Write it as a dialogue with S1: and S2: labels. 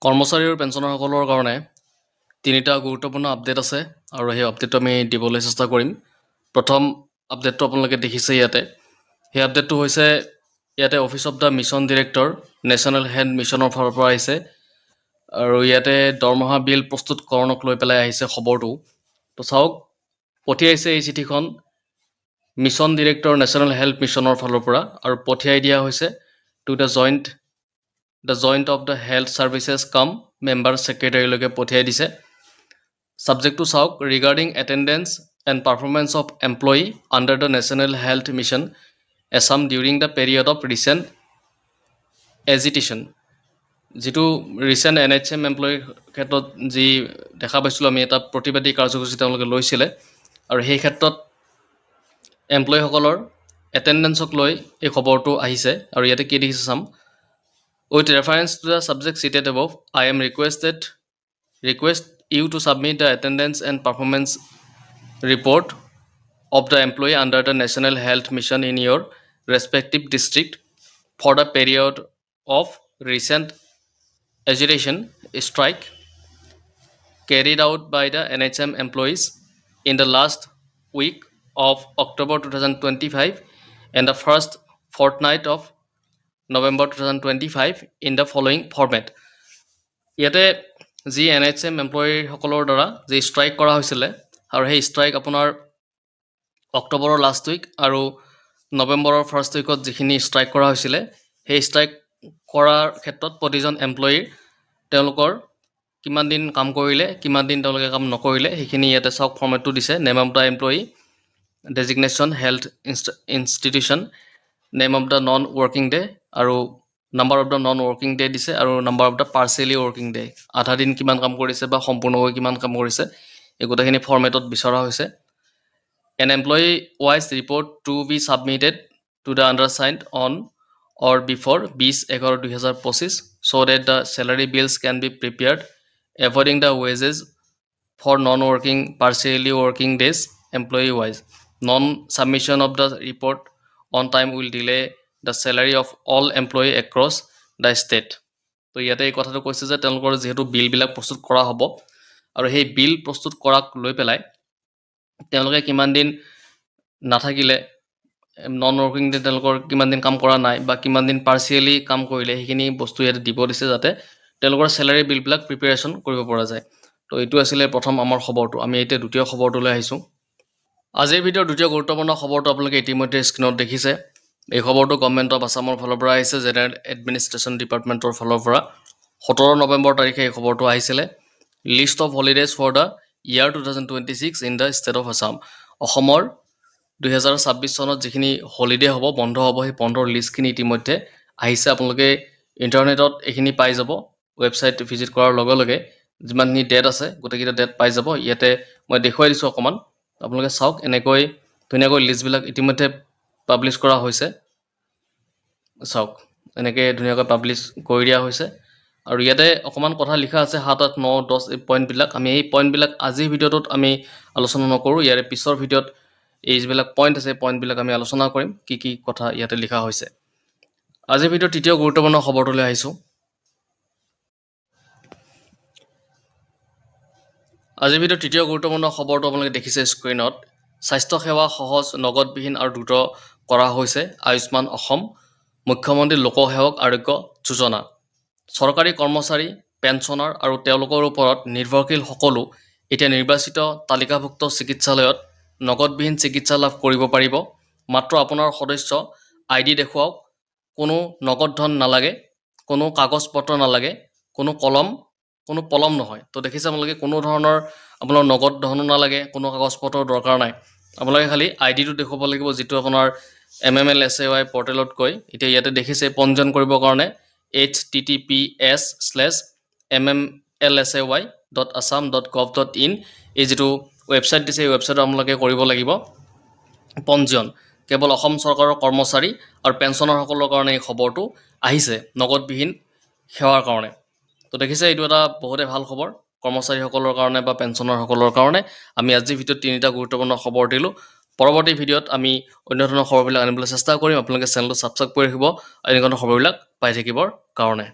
S1: কৰ্মচাৰী আৰু পেঞ্চনাৰসকলৰ কাৰণে তিনিটা গুৰুত্বপূৰ্ণ আপডেট আছে আৰু সেই আপডেটটো আমি দিবলৈ চেষ্টা কৰিম। প্ৰথম আপডেটটো আপোনালোকে দেখিছে ইয়াতে। সেই আপডেটটো হৈছে ইয়াতে office of the mission director national health মিছনৰ ফালৰ পৰা আহিছে আৰু ইয়াতে দৰমহা বিল প্ৰস্তুতকৰণক লৈ পেলাই আহিছে খবৰটো। তো চাওক, পঠিয়াইছে এই চিঠিখন মিছন ডিৰেক্টৰ নেশ্যনেল হেল্থ মিছনৰ ফালৰ পৰা আৰু পঠিয়াই দিয়া হৈছে to the joint of the health services cum member ছেক্ৰেটাৰীলৈকে পঠিয়াই দিছে। ছাবজেক্টটো চাওক, regarding attendance and performance of employee under the national health mission Assam during the period of recent agitation. যিটো ৰিচেণ্ট NHM এমপ্লয়ীৰ ক্ষেত্ৰত যি দেখা পাইছিলোঁ আমি, এটা প্ৰতিবাদী কাৰ্যসূচী তেওঁলোকে লৈছিলে আৰু সেই ক্ষেত্ৰত এমপ্লয়ীসকলৰ এটেণ্ডেঞ্চক লৈ এই খবৰটো আহিছে আৰু ইয়াতে কি দেখিছে চাম। With reference to the subject cited above, I am request you to submit the attendance and performance report of the employee under the National Health Mission in your respective district for the period of recent agitation strike carried out by the NHM employees in the last week of October 2025 and the first fortnight of November 2025 in the following format. ইয়াতে যি NHM এমপ্লয়ীসকলৰ দ্বাৰা যি strike কৰা হৈছিলে আৰু সেই strike আপোনাৰ অক্টোবৰৰ লাষ্ট উইক আৰু নৱেম্বৰৰ ফাৰ্ষ্ট উইকত যিখিনি ষ্ট্ৰাইক কৰা হৈছিলে, সেই ষ্ট্ৰাইক কৰাৰ ক্ষেত্ৰত প্ৰতিজন এমপ্লয়ীৰ তেওঁলোকৰ কিমান দিন কাম কৰিলে, কিমান দিন তেওঁলোকে কাম নকৰিলে, সেইখিনি ইয়াতে চাওক ফৰ্মেটটো দিছে। Name of the employee, designation health institution, name of the non working day আৰু number of the non working day দিছে আৰু number of the partially working day, আধা দিন কিমান কাম কৰিছে বা সম্পূৰ্ণকৈ কিমান কাম কৰিছে, এই গোটেইখিনি ফৰ্মেটত বিচৰা হৈছে। An employee wise report to be submitted to the undersigned on or before 20/11/2025 so' that the salary bills can be prepared avoiding the wages for non working partially working days employee wise. Non submission of the report on time will delay the salary of all employee across the state. তো ইয়াতে এই কথাটো কৈছে যে তেওঁলোকৰ যিহেতু বিলবিলাক প্ৰস্তুত কৰা হ'ব আৰু সেই বিল প্ৰস্তুত কৰাক লৈ পেলাই তেওঁলোকে কিমান দিন নাথাকিলে, নন ৱৰ্কিং ডে তেওঁলোকৰ কিমান দিন কাম কৰা নাই বা কিমান দিন পাৰ্চিয়েলি কাম কৰিলে, সেইখিনি বস্তু ইয়াতে দিব দিছে যাতে তেওঁলোকৰ চেলাৰী বিলবিলাক প্ৰিপেৰেশ্যন কৰিব পৰা যায়। তো এইটো আছিলে প্ৰথম আমাৰ খবৰটো। আমি এতিয়া দ্বিতীয় খবৰটোলৈ আহিছোঁ। আজিৰ ভিডিঅ'ৰ দ্বিতীয় গুৰুত্বপূৰ্ণ খবৰটো আপোনালোকে ইতিমধ্যে স্ক্ৰীণত দেখিছে। এই খবৰটো গভৰ্ণমেণ্ট অফ আছামৰ ফালৰ পৰা আহিছে, জেনেৰেল এডমিনিষ্ট্ৰেশ্যন ডিপাৰ্টমেণ্টৰ ফালৰ পৰা। 17 নৱেম্বৰ তাৰিখে এই খবৰটো আহিছিলে। List of holidays for the year 2026 in the state of Assam. অসমৰ 2026 চনত যিখিনি হলিডে হ'ব, বন্ধ হ'ব, সেই বন্ধৰ লিষ্টখিনি ইতিমধ্যে আহিছে। আপোনালোকে ইণ্টাৰনেটত এইখিনি পাই যাব। ৱেবছাইট ভিজিট কৰাৰ লগে লগে যিমানখিনি ডেট আছে গোটেইকেইটা ডেট পাই যাব। ইয়াতে মই দেখুৱাই দিছোঁ অকণমান, আপোনালোকে চাওক। এনেকৈ ধুনীয়াকৈ লিষ্টবিলাক ইতিমধ্যে পাব্লিছ কৰা হৈছে। চাওক, এনেকৈ ধুনীয়াকৈ পাব্লিছ কৰি দিয়া হৈছে আৰু ইয়াতে অকণমান কথা লিখা আছে, 7, 8, 9, 10 এই পইণ্টবিলাক। আমি এই পইণ্টবিলাক আজিৰ ভিডিঅ'টোত আমি আলোচনা নকৰোঁ। ইয়াৰে পিছৰ ভিডিঅ'ত এই যিবিলাক পইণ্ট আছে, পইণ্টবিলাক আমি আলোচনা কৰিম, কি কি কথা ইয়াতে লিখা হৈছে। আজিৰ ভিডিঅ'ৰ তৃতীয় গুৰুত্বপূৰ্ণ খবৰটোলৈ আহিছোঁ। আজিৰ ভিডিঅ'ৰ তৃতীয় গুৰুত্বপূৰ্ণ খবৰটো আপোনালোকে দেখিছে স্ক্ৰীণত। স্বাস্থ্যসেৱা সহজ, নগদবিহীন আৰু দ্ৰুত কৰা হৈছে আয়ুষ্মান অসম মুখ্যমন্ত্ৰী লোকসেৱক আৰোগ্য যোজনা। চৰকাৰী কৰ্মচাৰী, পেঞ্চনাৰ আৰু তেওঁলোকৰ ওপৰত নিৰ্ভৰশীল সকলো এতিয়া নিৰ্বাচিত তালিকাভুক্ত চিকিৎসালয়ত নগদবিহীন চিকিৎসা লাভ কৰিব পাৰিব। মাত্ৰ আপোনাৰ সদস্য ID দেখুৱাওক। কোনো নগদ ধন নালাগে, কোনো কাগজ পত্ৰ নালাগে, কোনো পলম নহয়। তো দেখিছে আপোনালোকে, কোনো ধৰণৰ আপোনাৰ নগদ ধনো নালাগে, কোনো কাগজ পত্ৰৰ দৰকাৰ নাই। আপোনালোকে খালি ID-টো দেখুৱাব লাগিব, যিটো আপোনাৰ MMLSAY পৰ্টেলত গৈ এতিয়া ইয়াতে দেখিছে পঞ্জীয়ন কৰিবৰ কাৰণে https://mmlsay.assam.gov.in এই যিটো ৱেবছাইট দিছে, এই ৱেবছাইটত আপোনালোকে কৰিব লাগিব পঞ্জীয়ন। কেৱল অসম চৰকাৰৰ কৰ্মচাৰী আৰু পেঞ্চনাৰসকলৰ কাৰণে এই খবৰটো আহিছে, নগদবিহীন সেৱাৰ কাৰণে। তো দেখিছে, এইটো এটা বহুতে ভাল খবৰ কৰ্মচাৰীসকলৰ কাৰণে বা পেঞ্চনাৰসকলৰ কাৰণে। আমি আজিৰ ভিডিঅ'ত 3টা গুৰুত্বপূৰ্ণ খবৰ দিলোঁ। পৰৱৰ্তী ভিডিঅ'ত আমি অন্য ধৰণৰ খবৰবিলাক আনিবলৈ চেষ্টা কৰিম। আপোনালোকে চেনেলটো ছাবস্ক্ৰাইব কৰি ৰাখিব এনেকুৱা ধৰণৰ খবৰবিলাক পাই থাকিবৰ কাৰণে।